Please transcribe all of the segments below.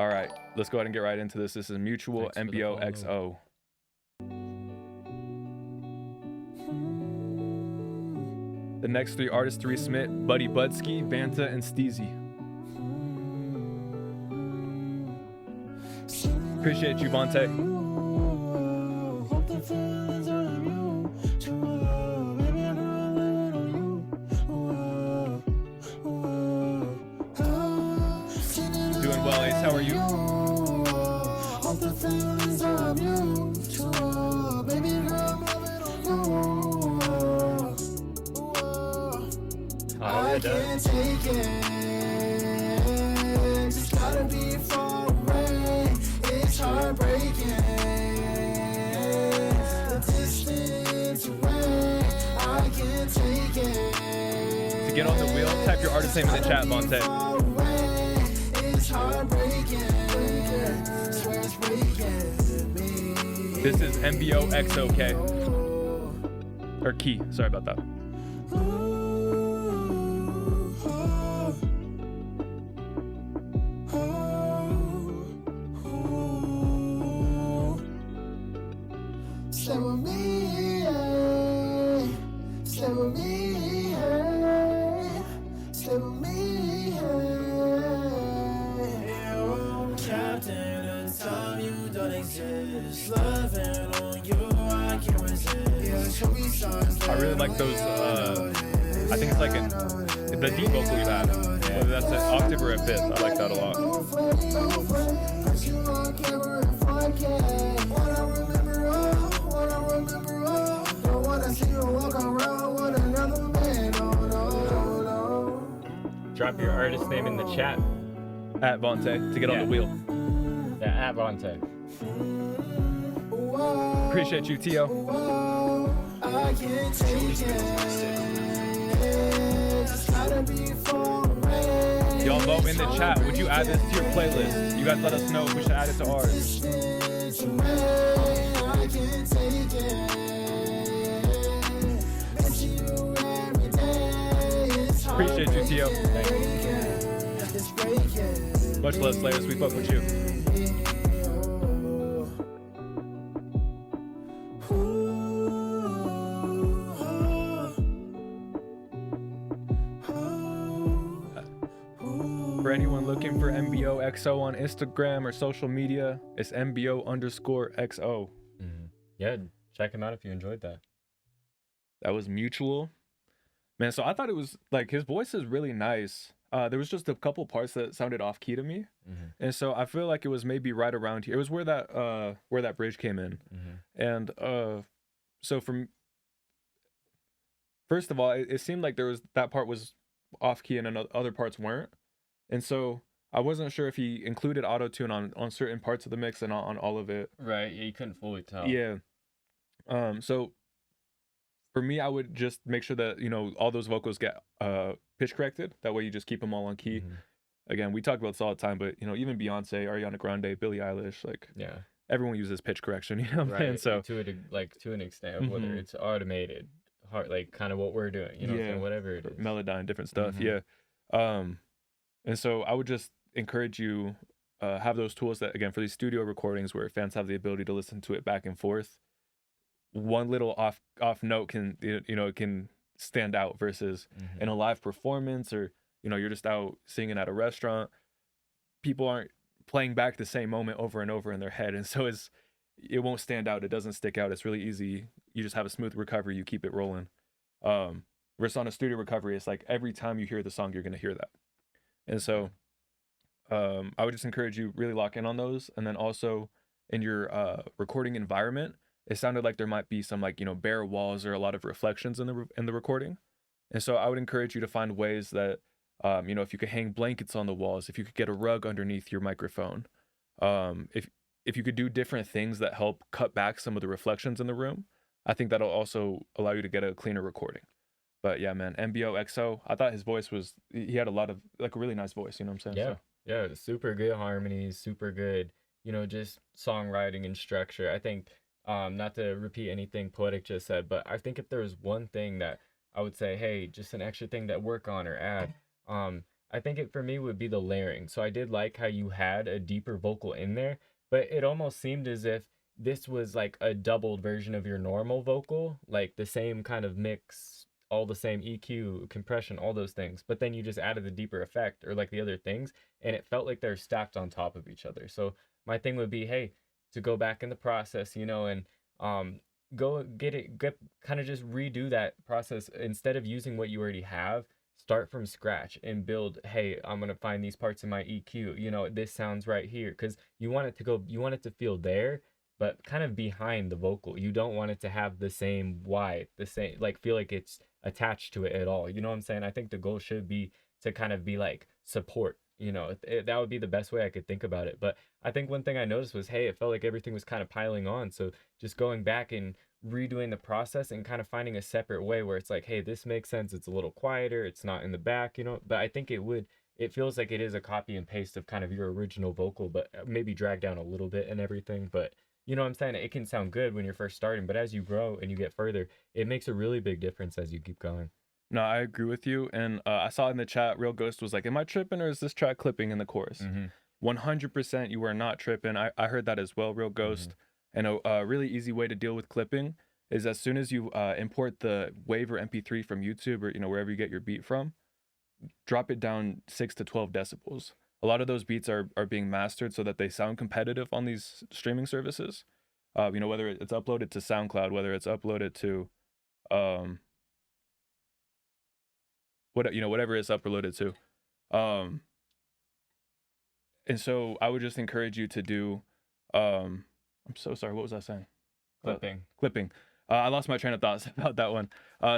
All right, let's go ahead and get right into this. This is Mu+ua, NBOXO. The next three artists to resubmit: Buddy Budsky, Vanta, and Steezy. Appreciate you, Vontae. Doing well, Ace. How are you? I can't take it. Just gotta be far away. It's heartbreaking. The distance away. I can't take it. To get on the wheel, type your artist name in the chat, Vontae. It's heartbreaking. Swear it's breaking me. This is NBOXO, K. Or Key. Sorry about that. Stay with me, hey. Stay with me, hey. Stay with me, hey. You captain of time, you don't exist. Loving on you, I can't resist. Yeah, show me signs. I really like those, I think it's like the deep vocal you have. Whether that's an octave or a fifth, I like that a lot. Drop your artist name in the chat. At Vontae to get on the wheel. Yeah, at Vontae. Appreciate you, Tio. I can't take it. Just gotta be far away. Y'all vote in the chat. Would you add this to your playlist? You guys let us know if we should add it to ours. I can't take it. Miss you every day. It's Appreciate you, Tio. It's breaking. Much less Slayers. We fuck with you. For anyone looking for NBOXO on Instagram or social media, it's NBO_XO. Yeah, check him out if you enjoyed that. That was Mu+ua. Man, so I thought it was like his voice is really nice. There was just a couple parts that sounded off key to me, and so I feel like it was maybe right around here. It was where that bridge came in, and so from first of all, it seemed like that part was off key and other parts weren't, and so I wasn't sure if he included auto tune on certain parts of the mix and not on all of it. Right, yeah, you couldn't fully tell. Yeah. So for me, I would just make sure that, all those vocals get pitch corrected. That way you just keep them all on key. Again, we talk about this all the time, but, even Beyonce, Ariana Grande, Billie Eilish, everyone uses pitch correction, Right, So to an extent, whether it's automated, kind of what we're doing, whatever it is. Melodyne, different stuff, yeah. And so I would just encourage you have those tools that, again, for these studio recordings where fans have the ability to listen to it back and forth. One little off note can it can stand out versus in a live performance, or you're just out singing at a restaurant. People aren't playing back the same moment over and over in their head, and so it won't stand out. It doesn't stick out. It's really easy. You just have a smooth recovery. You keep it rolling. Versus on a studio recovery, it's like every time you hear the song, you're gonna hear that. And so I would just encourage you really lock in on those, and then also in your recording environment. It sounded like there might be some bare walls or a lot of reflections in the recording, and so I would encourage you to find ways that if you could hang blankets on the walls, if you could get a rug underneath your microphone, if you could do different things that help cut back some of the reflections in the room, I think that'll also allow you to get a cleaner recording. But yeah, man, NBOXO, I thought his voice he had a lot of a really nice voice. You know what I'm saying? Yeah, super good harmonies, super good, just songwriting and structure. I think. Not to repeat anything Poetic just said, but I think if there was one thing that I would say, hey, just an extra thing that work on or add, I think it for me would be the layering. So I did like how you had a deeper vocal in there, but it almost seemed as if this was like a doubled version of your normal vocal, like the same kind of mix, all the same EQ, compression, all those things. But then you just added the deeper effect or like the other things, and it felt like they're stacked on top of each other. So my thing would be, hey, to go back in the process, and go get kind of just redo that process instead of using what you already have. Start from scratch and build. Hey, I'm gonna find these parts in my EQ. This sounds right here because you want it to feel there, but kind of behind the vocal. You don't want it to have the same wide, the same like feel like it's attached to it at all. You know what I'm saying? I think the goal should be to kind of be like support. That would be the best way I could think about it. But I think one thing I noticed was, hey, it felt like everything was kind of piling on. So just going back and redoing the process and kind of finding a separate way where it's like, hey, this makes sense. It's a little quieter. It's not in the back, But I think it feels like it is a copy and paste of kind of your original vocal, but maybe dragged down a little bit and everything. But you know what I'm saying? It can sound good when you're first starting, but as you grow and you get further, it makes a really big difference as you keep going. No, I agree with you. And I saw in the chat, Real Ghost was like, am I tripping or is this track clipping in the chorus? 100% you are not tripping. I heard that as well, Real Ghost. And a really easy way to deal with clipping is as soon as you import the WAV or MP3 from YouTube or wherever you get your beat from, drop it down 6 to 12 decibels. A lot of those beats are being mastered so that they sound competitive on these streaming services. Whether it's uploaded to SoundCloud, whether it's uploaded to whatever it's uploaded to. And so I would just encourage you to do I'm so sorry, what was I saying? Clipping. I lost my train of thoughts about that one.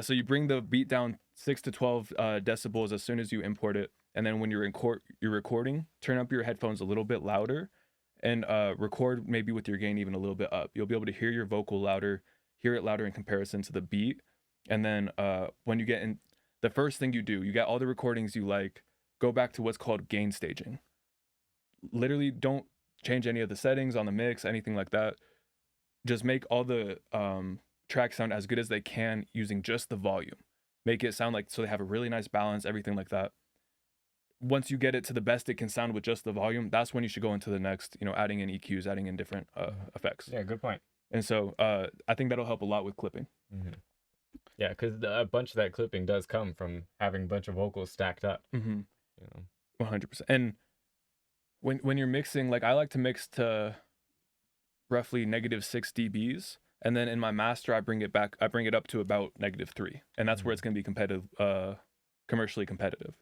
So you bring the beat down 6 to 12 decibels as soon as you import it. And then when you're recording, turn up your headphones a little bit louder and record maybe with your gain even a little bit up. You'll be able to hear your vocal louder, hear it louder in comparison to the beat. And then when you get in, the first thing you do, you get all the recordings you like, go back to what's called gain staging. Literally don't change any of the settings on the mix, anything like that. Just make all the tracks sound as good as they can using just the volume. Make it sound like so they have a really nice balance, everything like that. Once you get it to the best it can sound with just the volume, that's when you should go into the next, adding in EQs, adding in different effects. Yeah, good point. And so I think that'll help a lot with clipping. Yeah, because a bunch of that clipping does come from having a bunch of vocals stacked up. 100%. And when you're mixing, like I like to mix to roughly -6 dBs, and then in my master I bring it up to about -3, and that's where it's going to be competitive, commercially competitive.